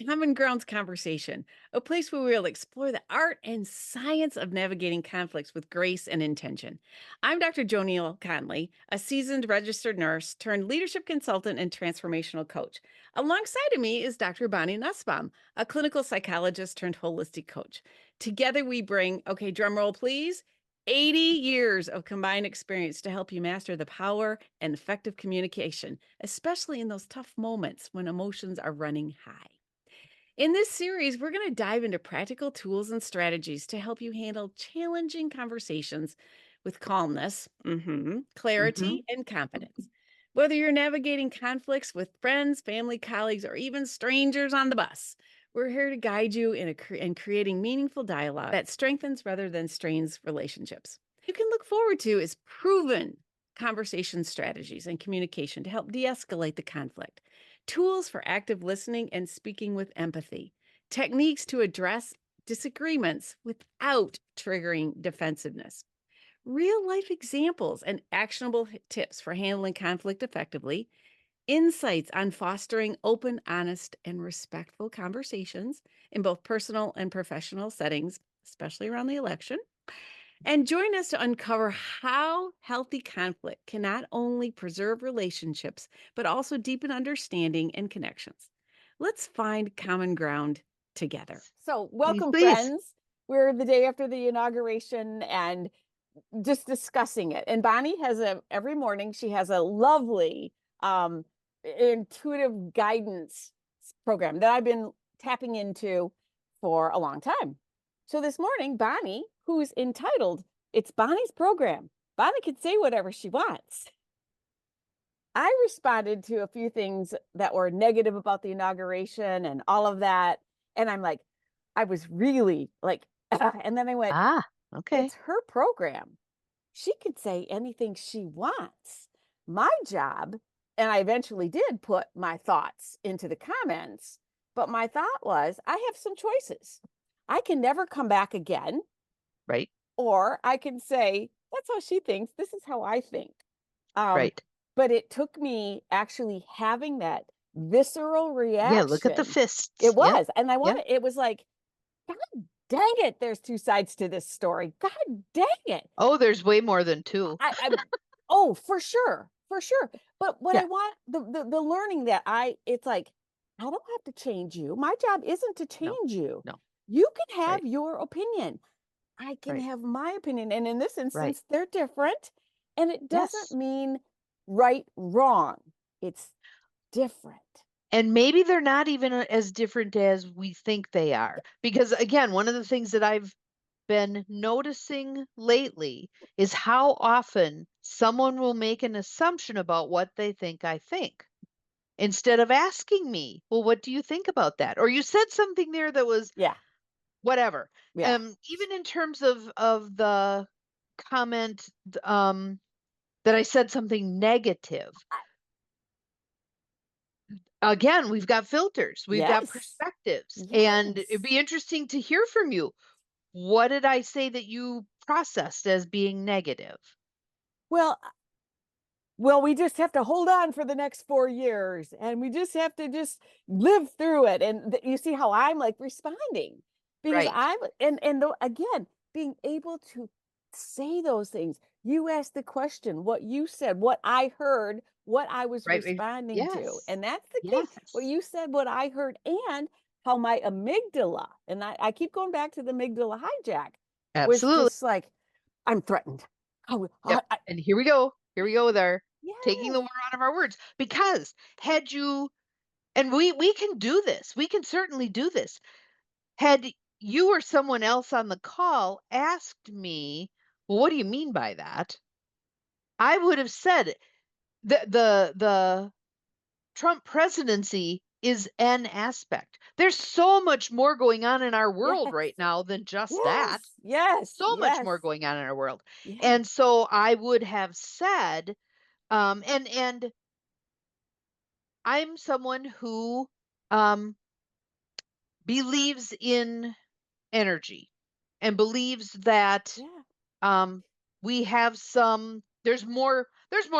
Common Grounds Conversation, a place where we'll explore the art and science of navigating conflicts with grace and intention. I'm Dr. JoNeil Conley, a seasoned registered nurse turned leadership consultant and transformational coach. Alongside of me is Dr. Bonnie Nussbaum, a clinical psychologist turned holistic coach. Together we bring, okay, drum roll please, 80 years of combined experience to help you master the power and effective communication, especially in those tough moments when emotions are running high. In this series, we're going to dive into practical tools and strategies to help you handle challenging conversations with calmness, Mhm. clarity, and confidence. Whether you're navigating conflicts with friends, family, colleagues, or even strangers on the bus, we're here to guide you in creating meaningful dialogue that strengthens rather than strains relationships. You can look forward to is proven conversation strategies and communication to help de escalate the conflict, tools for active listening and speaking with empathy, techniques to address disagreements without triggering defensiveness, real life examples and actionable tips for handling conflict effectively, insights on fostering open, honest, and respectful conversations in both personal and professional settings, especially around the election. And join us to uncover how healthy conflict can not only preserve relationships, but also deepen understanding and connections. Let's find common ground together. So, Please, welcome, please. friends. We're the day after the inauguration and just discussing it. And Bonnie has every morning, she has a lovely intuitive guidance program that I've been tapping into for a long time. So this morning, Bonnie, who's entitled, it's Bonnie's program. Bonnie can say whatever she wants. I responded to a few things that were negative about the inauguration and all of that. And I'm like, I was really like, and then I went, Ah, okay. it's her program. She could say anything she wants. My job, and I eventually did put my thoughts into the comments, but my thought was I have some choices. I can never come back again, Right, or I can say, that's how she thinks. This is how I think. Um, right. but it took me actually having that visceral Yeah, look at the reaction. It fists. Yep, was. And I yep. wanted, it was like, God dang it, there's two sides to this story. God dang it. Oh, there's way more than 2. I oh, for sure, for sure. But what I Yeah. want the learning that it's like, I don't have to change you. My job isn't to No, change you. no. You can Right, have your opinion. I can right, have my opinion. And in this right. instance, they're different. And it doesn't Yes. mean right, wrong. It's different. And maybe they're not even as different as we think they are. Because again, one of the things that I've been noticing lately is how often someone will make an assumption about what they think I think, instead of asking me, well, what do you think about that? Or you said something there that was Yeah. whatever. Yeah. Even in terms of the comment, that I said something negative. Again, we've got filters, we've got Yes. perspectives, and it'd Yes. be interesting to hear from you. What did I say that you processed as being negative? Well, we just have to hold on for the next 4 years and we just have to just live through it. And you see how I'm like responding because Right, again, being able to say those things. You asked the question, what you said, what I heard, what I was right, right. responding to. Yes, And that's the key. What yes, you said, what I heard, and how my amygdala, and I keep going back to the amygdala hijack, was absolutely. just like, I'm threatened. Oh, Yep. And here we go. Here we go with our taking the yes. word out of our words. Because had you, and we can do this. We can certainly do this. Had you or someone else on the call asked me, "Well, what do you mean by that?" I would have said the Trump presidency is an aspect. There's so much more going on in our world Yes. right now than just that. Yes, yes, So much yes, more going on in our world. yes, And so I would have said, and I'm someone who um believes in energy and believes that yeah, um we have some there's more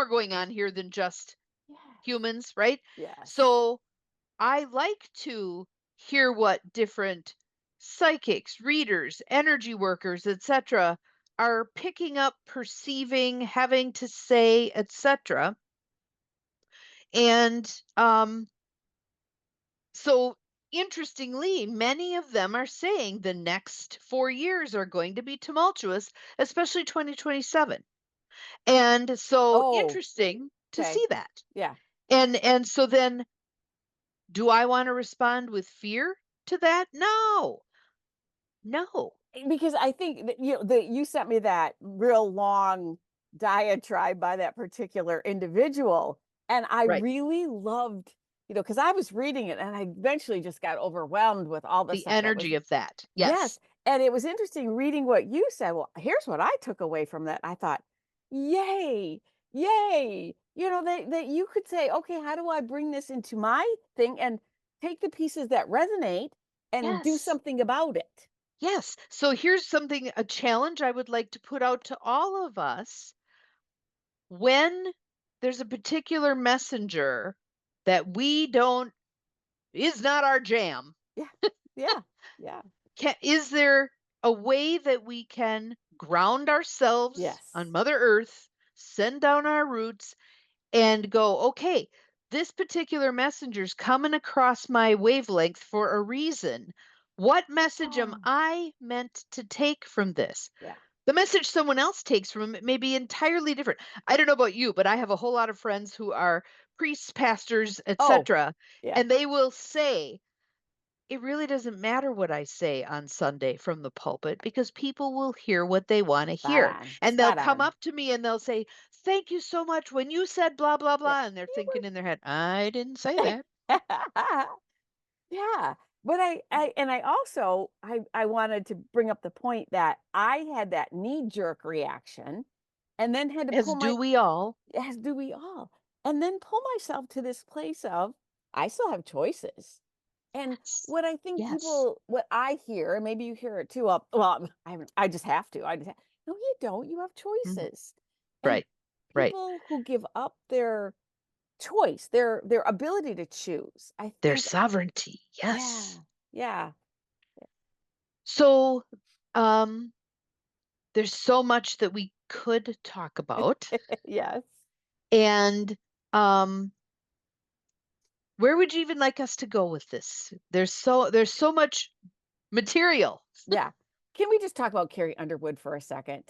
going on here than just yes, humans, right? yes, So I like to hear what different psychics, readers, energy workers, etc., are picking up, perceiving, having to say, etc. And so, interestingly, many of them are saying the next 4 years are going to be tumultuous, especially 2027. And so Oh, interesting to okay. see that. Yeah. And so then, do I want to respond with fear to that? No. No. Because I think that, that you sent me that real long diatribe by that particular individual, and I Right. really loved, because I was reading it and I eventually just got overwhelmed with all the The stuff that was. energy of that. Yes, Yes. and it was interesting reading what you said. Well, here's what I took away from that. I thought, "Yay, yay!" that you could say, "Okay, how do I bring this into my thing and take the pieces that resonate and do Yes. something about it?" Yes. So here's something, a challenge I would like to put out to all of us. When there's a particular messenger that we don't, is not our jam, Yeah, yeah, yeah, is there a way that we can ground ourselves on yes. Mother Earth, send down our roots, and go, okay, this particular messenger's coming across my wavelength for a reason. What message am Oh, I meant to take from this? yeah. The message someone else takes from it may be entirely different. I don't know about you, but I have a whole lot of friends who are priests, pastors, Oh, etc., yeah. and they will say, it really doesn't matter what I say on Sunday from the pulpit because people will hear what they want to Spot hear. on, And they'll spot come on. up to me and they'll say, "Thank you so much when you said blah, blah, Yeah. blah." And they're You thinking in their head, I didn't say that. were Yeah, but I also I wanted to bring up the point that I had that knee-jerk reaction and then had to As pull do my we all. as do we all, and then pull myself to this place of, I still have choices. And Yes. what I think Yes. what I hear, and maybe you hear it too, I just have to. No, you don't. You have Mhm. choices. And Right. Right. people who give up their choice, their ability to choose, I Their think, sovereignty. Yes. yeah, yeah, So, um, there's so much that we could talk about. yes, And um, where would you even like us to go with this? There's so much material. yeah. Can we just talk about Carrie Underwood for a second?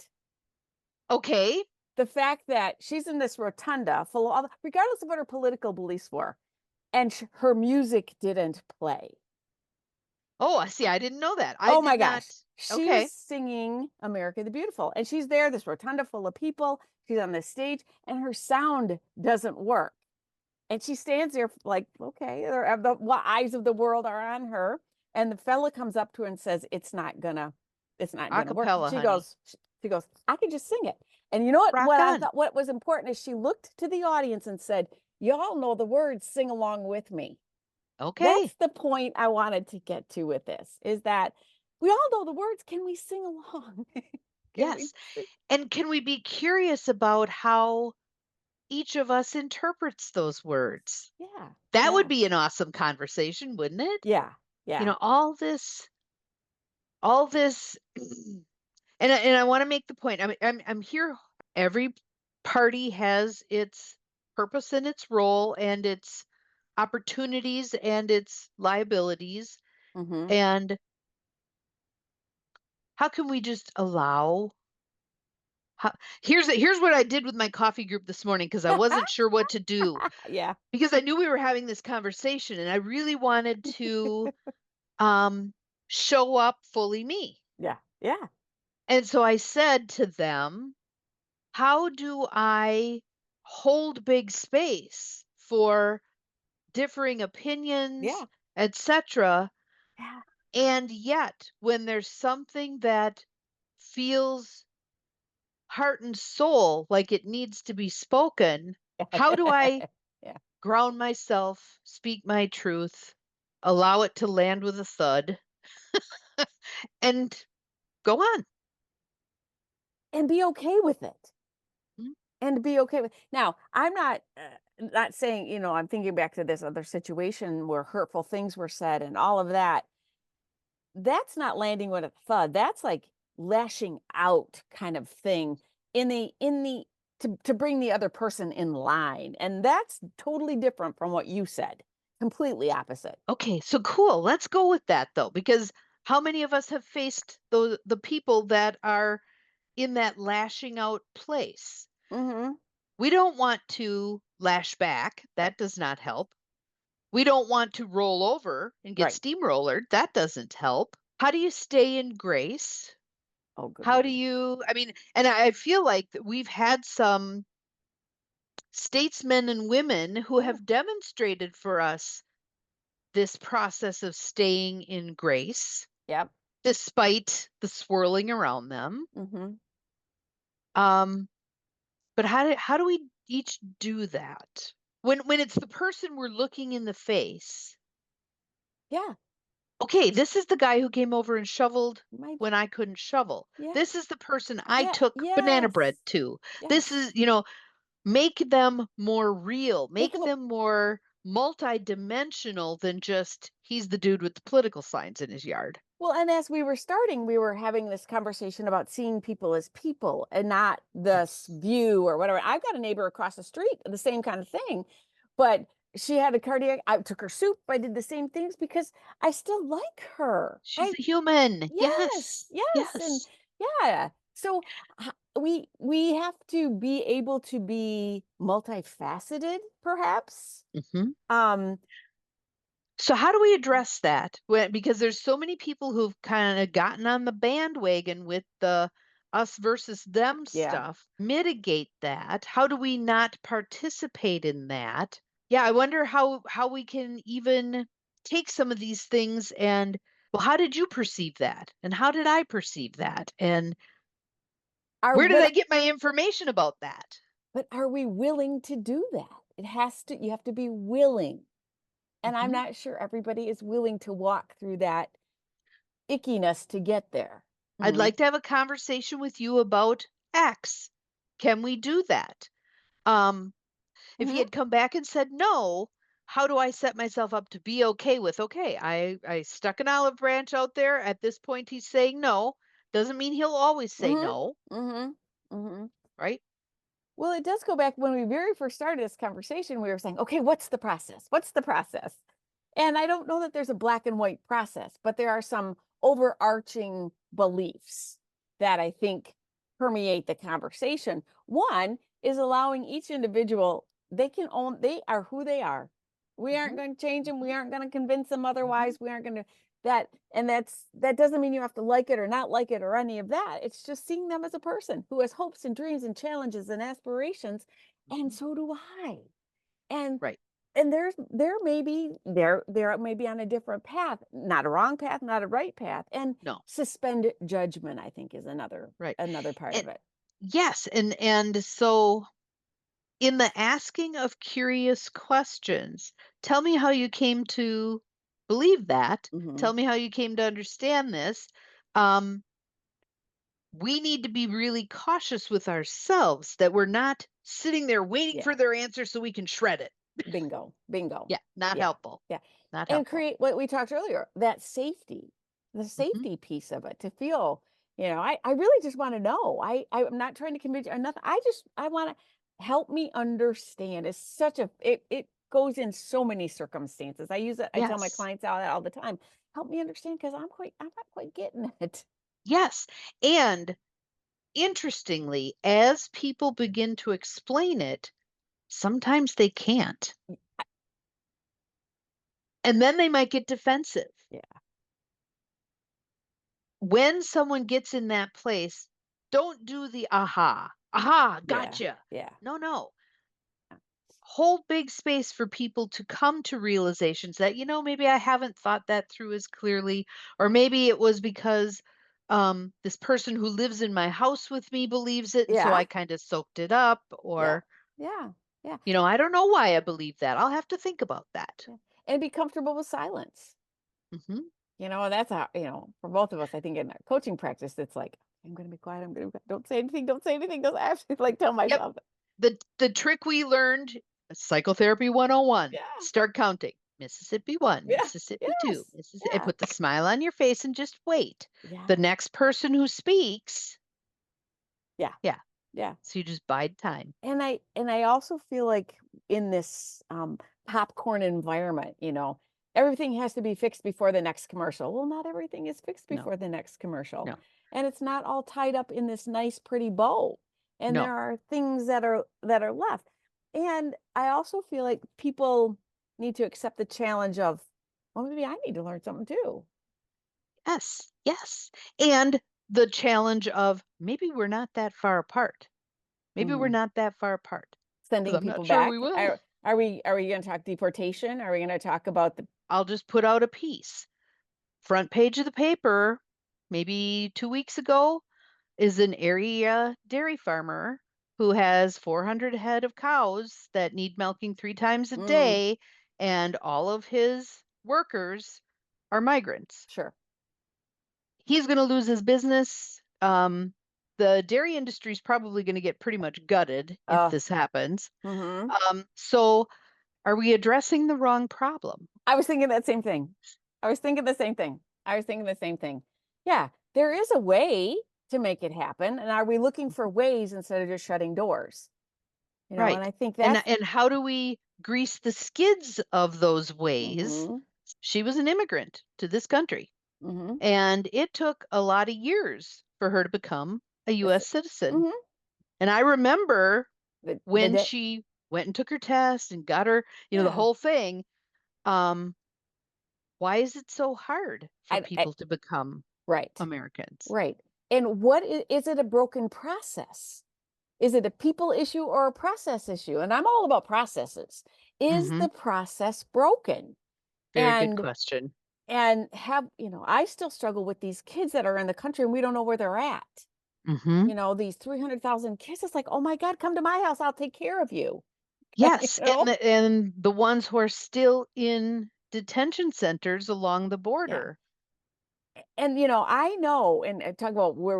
Okay. The fact that she's in this rotunda full of, regardless of what her political beliefs were, and her music didn't play. Oh, I see. I didn't know that. I Oh did my not. gosh. She was Okay. singing America the Beautiful, and she's there, this rotunda full of people. She's on this stage, and her sound doesn't work. And she stands there like, okay, the eyes of the world are on her. And the fella comes up to her and says, it's not gonna work. Acapella, honey. She goes, I can just sing it. And you know what? Rock What I on. thought what was important is she looked to the audience and said, y'all know the words, sing along with me. That's Okay. the point I wanted to get to with this, is that we all know the words. Can we sing along? Can we Yes. sing? And can we be curious about how each of us interprets those words? Yeah, That would yeah, be an awesome conversation, wouldn't it? yeah, You yeah. know, all this and I want to make the point. I'm here. Every party has its purpose and its role and its opportunities and its liabilities. Hmm. And how can we just allow how, here's what I did with my coffee group this morning because I wasn't sure what to do Yeah, because I knew we were having this conversation and I really wanted to um show up fully me. yeah, yeah, And so I said to them, how do I hold big space for differing opinions, yeah, etc. yeah. And yet, when there's something that feels heart and soul like it needs to be spoken, how do I Yeah. ground myself, speak my truth, allow it to land with a thud, and go on? And be okay with it. Mm. And be okay with. Now, I'm not. not saying, I'm thinking back to this other situation where hurtful things were said and all of that. That's not landing with a thud. That's like lashing out kind of thing in the to bring the other person in line. And that's totally different from what you said. Completely opposite. Okay, so cool. Let's go with that though, because how many of us have faced the people that are in that lashing out place? Mhm. We don't want to lash back. Right. That does not help. We don't want to roll over and get Right. steamrollered. That doesn't help. How do you stay in grace? Oh, good How do word. you, I mean, and I feel like that we've had some statesmen and women who Yeah. have demonstrated for us this process of staying in grace Yep. despite the swirling around them. Mhm. Um, but how do we each do that? When it's the person we're looking in the face. Yeah. Okay, this is the guy who came over and shoveled My when I couldn't shovel. yeah. This is the person I Yeah. took banana bread Yes. to. This Yes. is, make them more real, Make make them them more multidimensional than just he's the dude with the political signs in his yard. well, and as we were starting, we were having this conversation about seeing people as people and not this Yes. view or whatever. I've got a neighbor across the street, the same kind of thing, but she had a cardiac. I took her soup. I did the same things because I still like her. She's a human. Yes, Yes. yes, and Yes. yeah. So we have to be able to be multifaceted, perhaps. Mhm. Um, So how do we address that? Because there's so many people who've kind of gotten on the bandwagon with the us versus them yeah. stuff. Mitigate that. How do we not participate in that? Yeah, I wonder how we can even take some of these things and well, how did you perceive that? And how did I perceive that? And Are where did I but get my information about that? but are we willing to do that? You have to be willing. And I'm Mhm. not sure everybody is willing to walk through that ickiness to get there. I'd Mhm. like to have a conversation with you about X. Can we do that? Um, if he Mhm. had come back and said no, how do I set myself up to be okay with, okay, I stuck an olive branch out there. At this point, he's saying no. Doesn't mean he'll always say Mhm. no, Mhm. Mhm. right? Well, it does go back when we very first started this conversation, we were saying, okay, what's the process? What's the process? And I don't know that there's a black and white process, but there are some overarching beliefs that I think permeate the conversation. One is allowing each individual, they are who they are. We aren't Hmm. going to change them. We Hmm. aren't going to convince them Hmm. otherwise. We aren't going to that doesn't mean you have to like it or not like it or any of that. It's just seeing them as a person who has hopes and dreams and challenges and aspirations, and Hmm. so do I. And Right, there may be on a different path, not a wrong path, not a right path, and no, suspend judgment, I think, is right. another part And of it. yes, and so in the asking of curious questions, tell me how you came to believe that. Hmm. Tell me how you came to understand this. Um, we need to be really cautious with ourselves that we're not sitting there waiting Yeah. for their answer so we can shred it. Bingo. Bingo. Yeah, not Yeah. helpful. Yeah. Not And helpful. create what we talked earlier, that the Hmm. safety piece of it to feel, I really just want to know. I'm not trying to convince you or nothing. I want to help me understand. It's such it goes in so many circumstances. I tell my Yes. clients out all the time. Help me understand because I'm not quite getting it. Yes. And interestingly, as people begin to explain it, sometimes they can't. And then they might get defensive. Yeah. When someone gets in that place, don't do the aha. Aha, Yeah. gotcha. Yeah. No, no. Whole big space for people to come to realizations that, maybe I haven't thought that through as clearly, or maybe it was because this person who lives in my house with me believes it. And so Yeah. I kind of soaked it up, Yeah. or, Yeah. Yeah. I don't know why I believe that. I'll have to think about that. Yeah. And be comfortable with silence. Hmm. That's how, for both of us, I think in our coaching practice, it's like, I'm going to be quiet. Don't say anything. Don't say anything. Don't I have to like tell Yep. myself. The trick we learned Psychotherapy 101. Yeah. Start counting. Mississippi 1, Yeah. Mississippi 2, Yes. Mississippi, and Yeah. put the smile on your face and just wait. Yeah. The next person who speaks, Yeah. yeah, Yeah. so you just bide time. And I also feel like in this popcorn environment, everything has to be fixed before the next commercial. Well, not everything is fixed No, before the next commercial. no, And it's not all tied up in this nice pretty bow. And no. there are things that are left. And I also feel like people need to accept the challenge of, well, maybe I need to learn something too. Yes, yes. And the challenge of maybe we're not that far apart. Maybe we're Mhm. not that far apart because Sending I'm not people sure we back. will. Are we going to talk deportation? Are we going to talk about the I'll just put out a piece. Front page of the paper, maybe 2 weeks ago, is an area dairy farmer who has 400 head of cows that need milking 3 times a mm, day, and all of his workers are migrants. sure. He's going to lose his business. The dairy industry is probably going to get pretty much gutted if Uh, this happens. mhm. So, are we addressing the wrong problem? I was thinking that same thing. I was thinking the same thing. I was thinking the same thing. Yeah, there is a way to make it happen. And are we looking for ways instead of just shutting doors? And Right. I think And that's and how do we grease the skids of those ways? hmm She was an immigrant to this country, hmm and it took a lot of years for her to become a it's US citizen. hmm And I remember the when day. she went and took her test and got her, the Yeah. whole thing. Um, why is it so hard for I people to become right. Americans? Right. And is it a broken process? Is it a people issue or a process issue? And I'm all about processes. Is Hmm. the process broken? Very good And question. I still struggle with these kids that are in the country and we don't know where they're at. Hmm. These 300,000 kids. It's like, oh my God, come to my house. I'll take care of you. you Yes, and know? the ones who are still in detention centers along the Yeah. border. And, I know, and talk about where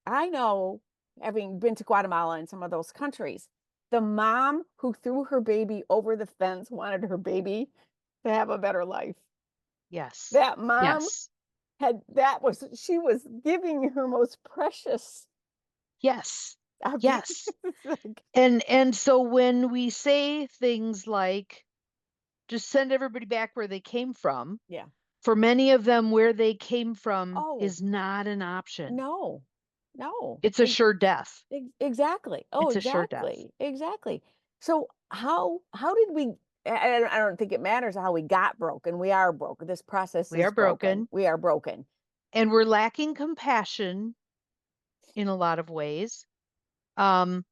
I know, having been to Guatemala and some of those countries, the mom who threw her baby over the fence wanted her baby to have a better life. Yes. That mom Yes. she was giving her most precious Yes. object. Yes. It's like, And so when we say things like just send everybody back where they came from, yeah. for many of them where they came from Oh, is not an option. no. No. It's a sure death. Exactly. Oh, It's a sure death. exactly. Exactly. So how did we I don't think it matters how we got broken. We are broken. This process We are is broken. broken We are broken. and we're lacking compassion in a lot of ways. Um,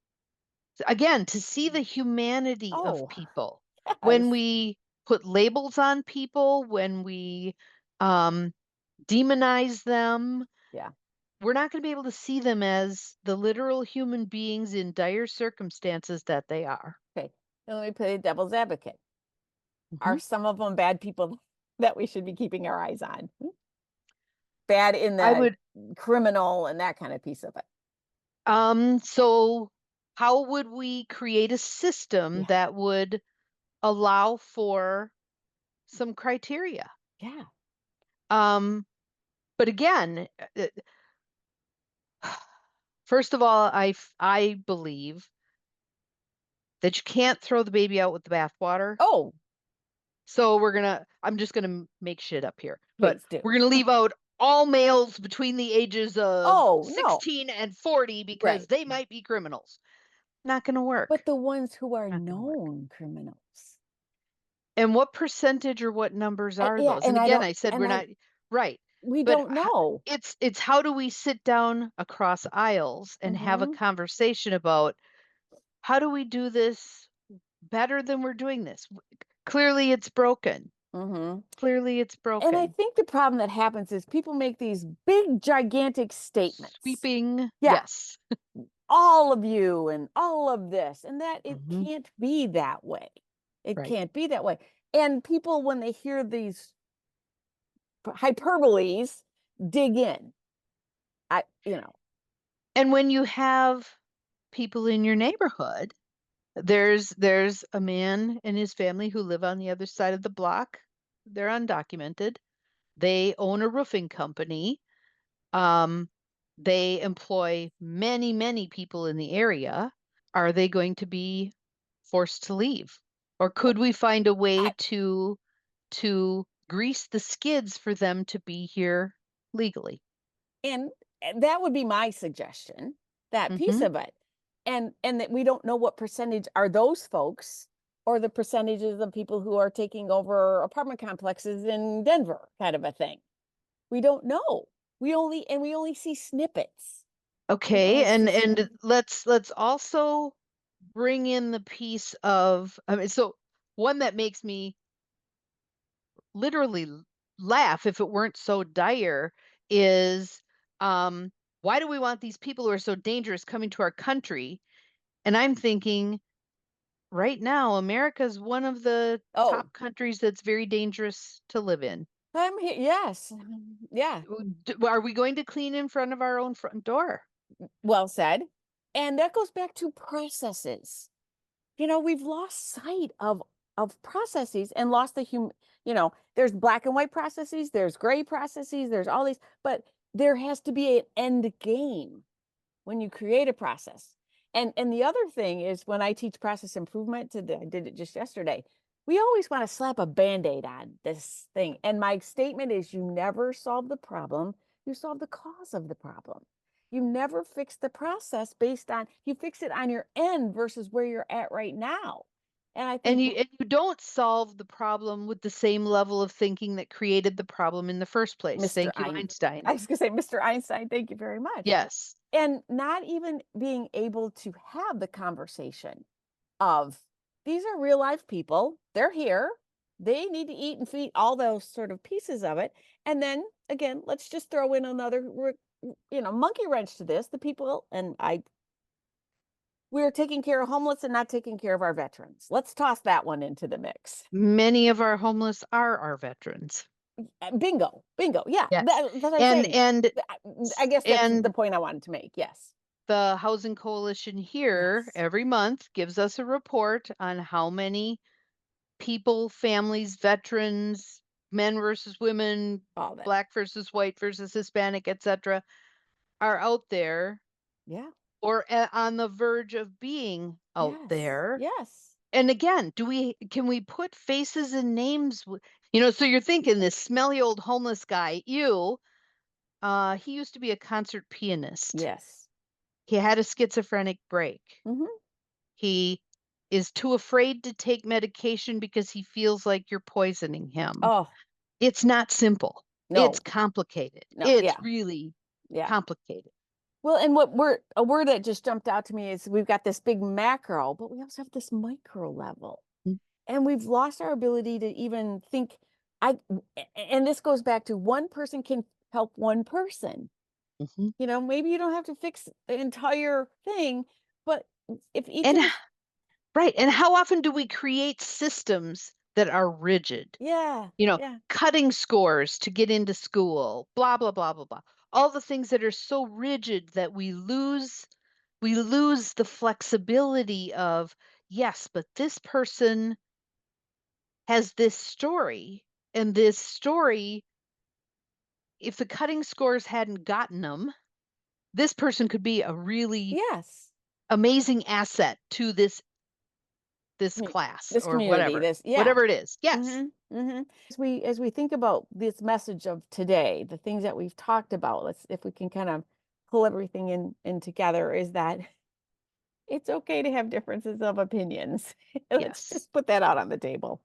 again, to see the humanity of Oh, people when yes. we put labels on people, when we um, demonize them, Yeah. we're not going to be able to see them as the literal human beings in dire circumstances that they are. Okay. Now let me play devil's advocate. Are Mhm. some of them bad people that we should be keeping our eyes on? Bad in I the would, criminal and that kind of piece of it. so how would we create a system Yeah. that would allow for some criteria? Yeah. Um, but again, first of all, I believe that you can't throw the baby out with the bathwater. Oh, So I'm just gonna make shit up here, but please do. we're gonna leave out all males between the ages of Oh, no. 16 and 40 because Right. they might be criminals. Not gonna But work. the ones who are Not gonna work. known criminals. And what percentage or what numbers are Yeah, those? And and I again, don't I said and we're I not right, we but don't know. it's how do we sit down across aisles and have a Mhm, conversation about how do we do this better than we're doing this? Clearly it's broken. mhm. Clearly it's And I broken. think the problem that happens is people make these big, gigantic statements. Sweeping, Yeah, yes. all of you and all of this, and that it Hmm. can't be that way. It Right. can't be that way. And people, when they hear these hyperboles, dig in. I, And when you have people in your neighborhood There's a man and his family who live on the other side of the block. They're undocumented. They own a roofing company. Um, they employ many, many people in the area. Are they going to be forced to leave? Or could we find a way I, to grease the skids for them to be here legally? and that would be my suggestion, that piece Hmm. of it. And that we don't know what percentage are those folks or the percentages of people who are taking over apartment complexes in Denver, kind of a thing. We don't know. We only see snippets. We Okay, only see and snippets. let's also bring in the piece of, I mean, so one that makes me literally laugh if it weren't so dire is, um, why do we want these people who are so dangerous coming to our country? And I'm thinking right now, America is one of the Oh, top countries that's very dangerous to live in. I'm here. Yes. Yeah. Are we going to clean in front of our own front door? Well said. And that goes back to processes. We've lost sight of processes and lost there's black and white processes, there's gray processes, there's all these, but there has to be an end game when you create a process. And the other thing is, when I teach process improvement I did it just yesterday, we always want to slap a band-aid on this thing. And my statement is, you never solve the problem, you solve the cause of the problem. You never fix the process you fix it on your end versus where you're at right now. And I think And you don't solve the problem with the same level of thinking that created the problem in the first place. Mr. Thank you, I Einstein. was gonna say Mr. Einstein, thank you very much. Yes. And not even being able to have the conversation of, these are real life people, they're here, they need to eat and feed, all those sort of pieces of it. And then again, let's just throw in another monkey wrench to this. The people, and I we're taking care of homeless and not taking care of our veterans. Let's toss that one into the mix. Many of our homeless are our veterans. Bingo, bingo. Yeah, Yeah. that I'm And saying. and I guess that's the and point I wanted to make. Yes. the Housing Coalition here Yes. every month gives us a report on how many people, families, veterans, men versus women, All that. black versus white versus Hispanic, etc., are out there Yeah. or on the verge of being out Yes. there. Yes. And again, can we put faces and names? So you're thinking this smelly old homeless guy, he used to be a concert pianist. Yes. He had a schizophrenic break. Hmm. He is too afraid to take medication because he feels like you're poisoning him. Oh, It's not simple. It's no. complicated. No. It's Yeah. really Yeah. complicated. Well, and a word that just jumped out to me is, we've got this big macro, but we also have this micro level. And we've lost our ability to even think. I and this goes back to, one person can help one person. Mhm. Maybe you don't have to fix the entire thing, but if each And of us, right. And how often do we create systems that are rigid? yeah, You know, yeah, cutting scores to get into school, blah, blah, blah, blah, blah. All the things that are so rigid that we lose the flexibility of, yes, but this person has this story, and this story, if the cutting scores hadn't gotten them, this person could be a really yes. amazing asset to this commu- class this or community, whatever. this, yeah. Whatever it is. Yes. Hmm. Hmm. As we think about this message of today, the things that we've talked about, let's, if we can kind of pull everything in together, is that it's okay to have differences of opinions. Let's Yes. just put that out on the table.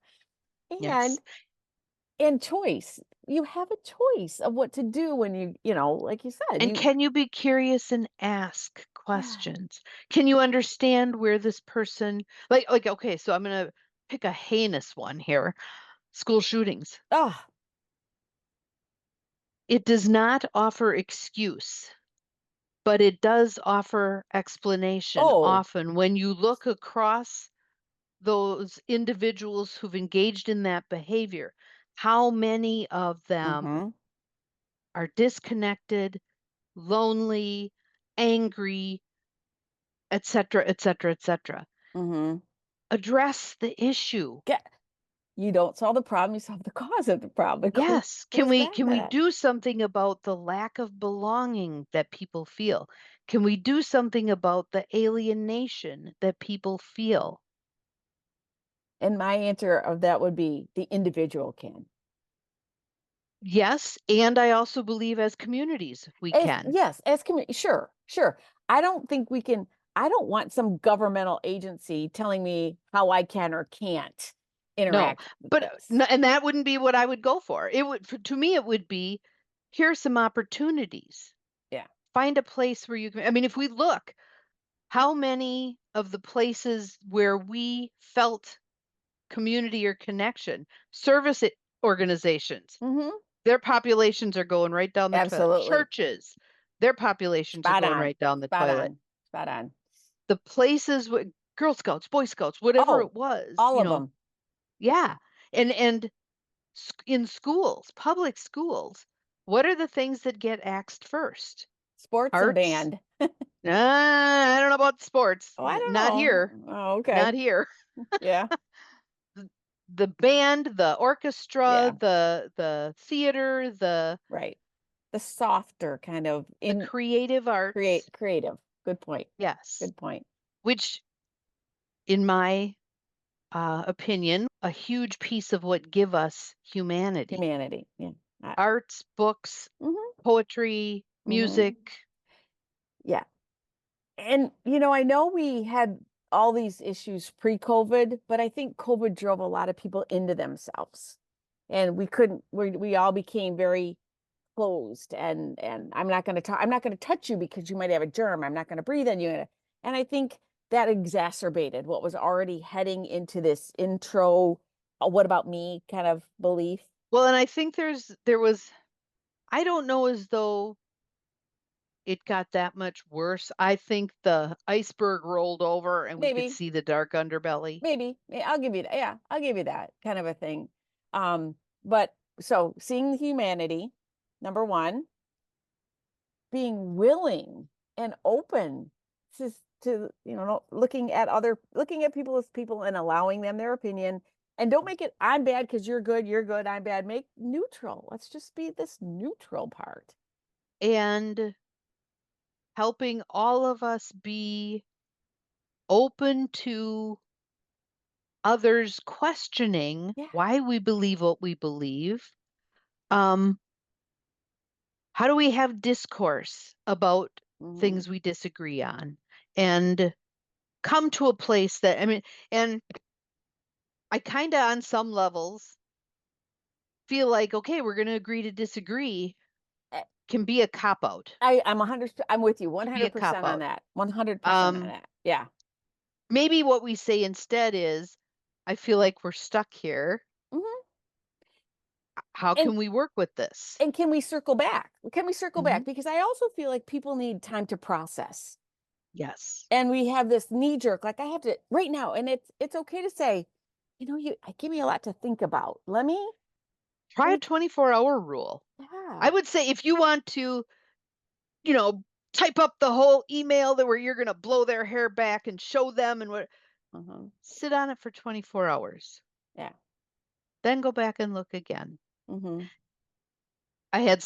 Yes. And choice. You have a choice of what to do when like you said, And can you be curious and ask yeah. questions? Can you understand where this person, like okay, so I'm going to pick a heinous one here. School shootings. Oh, It does not offer excuse, but it does offer explanation oh, often when you look across those individuals who've engaged in that behavior. How many of them mm-hmm. are disconnected, lonely, angry, et cetera, et cetera, et cetera. Mhm. Address the issue. Get You don't solve the problem, you solve the cause of the problem. Yes. Can Goes we back can to we that. do something about the lack of belonging that people feel? Can we do something about the alienation that people feel? And my answer of that would be the individual can. Yes, and I also believe as communities we As can. yes, as community, sure, sure. I don't think we can. I don't want some governmental agency telling me how I can or can't No, interact with but this. and that wouldn't be what I would go for. It would to me it would be here's some opportunities. Yeah. Find a place where you can I mean if we look how many of the places where we felt community or connection, organizations, Mhm. their populations are going right down the toilet. Absolutely. Churches, their populations are Spot going on. right down the Spot toilet. on. Spot on. The places with Girl Scouts, Boy Scouts, whatever Oh, it was, all of them. yeah. And in schools, public schools, what are the things that get axed first? Sports and Arts? band. I don't know about sports. Oh, I don't Not here. know. Oh, okay. Not here. Yeah. The the band, the orchestra, Yeah. the theater, Right. The softer kind of the in creative arts. creative. Good point. Yes. Good point. Which, in my opinion, a huge piece of what give us humanity. Humanity. Yeah. Arts, books, Mhm. poetry, Mhm. music. Yeah. And, I know we had all these issues pre-COVID, but I think COVID drove a lot of people into themselves. And we all became very closed and I'm not going to touch you because you might have a germ. I'm not going to breathe on you. And I think that exacerbated what was already heading into this intro, what about me kind of belief. Well, and I think there was I don't know as though it got that much worse. I think the iceberg rolled over and we could Maybe, see the dark underbelly. maybe. Yeah, I'll give you that. Yeah, I'll give you that kind of a thing. But so seeing the humanity, number one, being willing and open to looking at people as people and allowing them their opinion, and don't make it I'm bad because you're good, I'm bad. Make neutral. Let's just be this neutral part. And helping all of us be open to others questioning Yeah. why we believe what we believe. Um, how do we have discourse about Hmm. things we disagree on and come to a place that, I mean, and I kind of, on some levels, feel like, okay, we're going to agree to disagree can be a cop out. I'm 100. I'm with you Can be a cop 100% on out. that. 100% on Um, that. Yeah. maybe what we say instead is, I feel like we're stuck here. Hmm. How And can we work with this? and can we circle back? Can we circle Hmm. back? Because I also feel like people need time to process. Yes. And we have this knee jerk, like I have to right now. And it's okay to say, give me a lot to think about. Let Try a me 24-hour rule. I Yeah. would say if you want to, you know, type up the whole email that where you're going to blow their hair back and show them and what, Uh-huh. sit on it for 24 hours. Yeah. Then go back and look again. Hmm. I had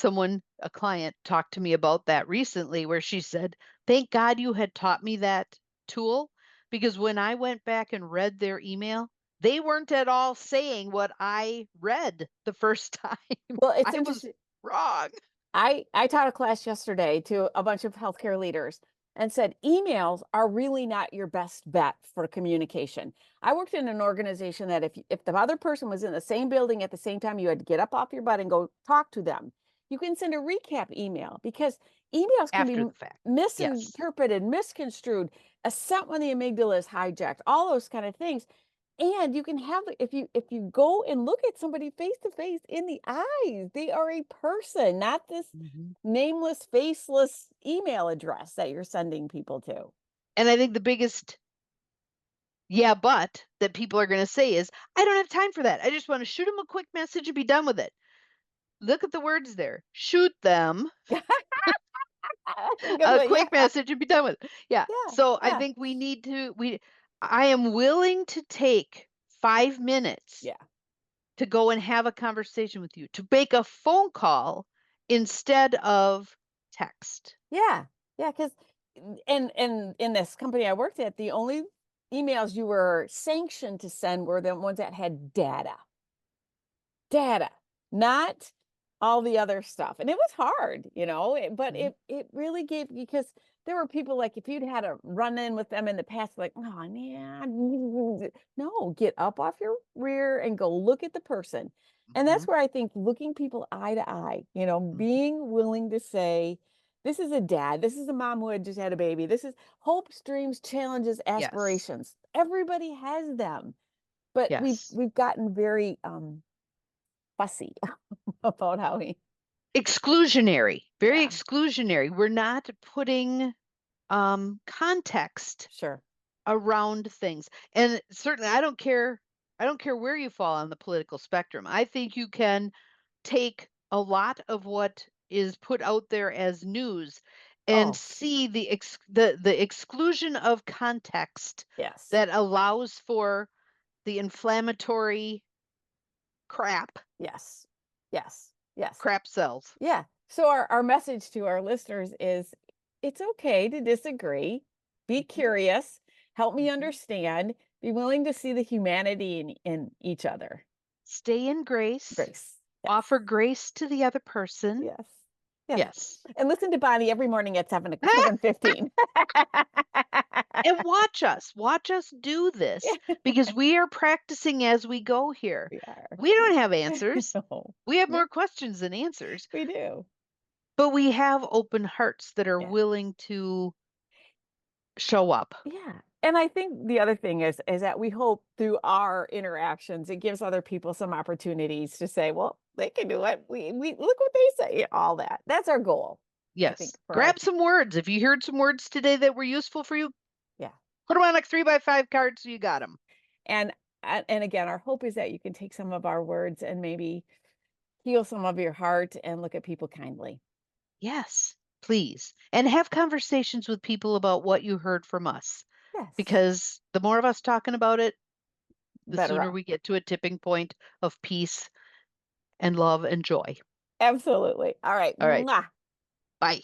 a client, talk to me about that recently where she said, "Thank God you had taught me that tool because when I went back and read their email, they weren't at all saying what I read the first time. Well, it's I was interesting. wrong." I taught a class yesterday to a bunch of healthcare leaders and said emails are really not your best bet for communication. I worked in an organization that if the other person was in the same building at the same time, you had to get up off your butt and go talk to them. You can send a recap email because emails can be After the fact. Yes. misinterpreted, misconstrued, a sent when the amygdala is hijacked, all those kind of things. And you can have if you go and look at somebody face to face in the eyes, they are a person, not this Mhm. nameless, faceless email address that you're sending people to. And I think the biggest yeah, but that people are going to say is, I don't have time for that. I just want to shoot them a quick message and be done with it. Look at the words there. Shoot them That's a good a one. quick Yeah. message and be done with it. Yeah. Yeah. So I Yeah. think we need to we I am willing to take 5 minutes Yeah. to go and have a conversation with you, to make a phone call instead of text. Yeah. Yeah. Because, and in this company I worked at, the only emails you were sanctioned to send were the ones that had data, not all the other stuff. And it was hard, but Mhm. it really gave, because there were people, like, if you'd had a run in with them in the past, like, oh yeah, no, get up off your rear and go look at the person. And that's Mhm. where I think looking people eye to eye, Mhm. being willing to say, this is a dad, this is a mom who had just had a baby, this is hopes, dreams, challenges, Yes. aspirations. Everybody has them, but we've Yes. we've gotten very fussy about how he. Exclusionary, very Yeah, exclusionary. We're not putting context sure. around things. And certainly I don't care where you fall on the political spectrum. I think you can take a lot of what is put out there as news and Oh, see the exclusion of context yes. that allows for the inflammatory crap Yes. Yes. Yes. crap cells. Yeah. So our message to our listeners is, it's okay to disagree. Be Mhm. curious. Help me Mhm. understand. Be willing to see the humanity in each other. Stay in grace, Grace. Yes. offer grace to the other person. Yes. Yes. Yes. And listen to Bonnie every morning at 7:15. And watch us do this Yeah, because we are practicing as we go here. we are. We don't have answers. No, We have we more questions than answers, we do. but we have open hearts that are Yeah. willing to show up. Yeah. And I think the other thing is that we hope through our interactions, it gives other people some opportunities to say, well, they can do it. We look what they say, all that. That's our goal, I think, Yes. for our. Grab some words. If you heard some words today that were useful for you, Yeah. put them on a 3x5 card so you got them. And and again, our hope is that you can take some of our words and maybe heal some of your heart and look at people kindly. Yes, please. And have conversations with people about what you heard from us Yes. because the more of us talking about it, the Better sooner off. we get to a tipping point of peace and love and joy. Absolutely. All right. All right. Mwah. Bye.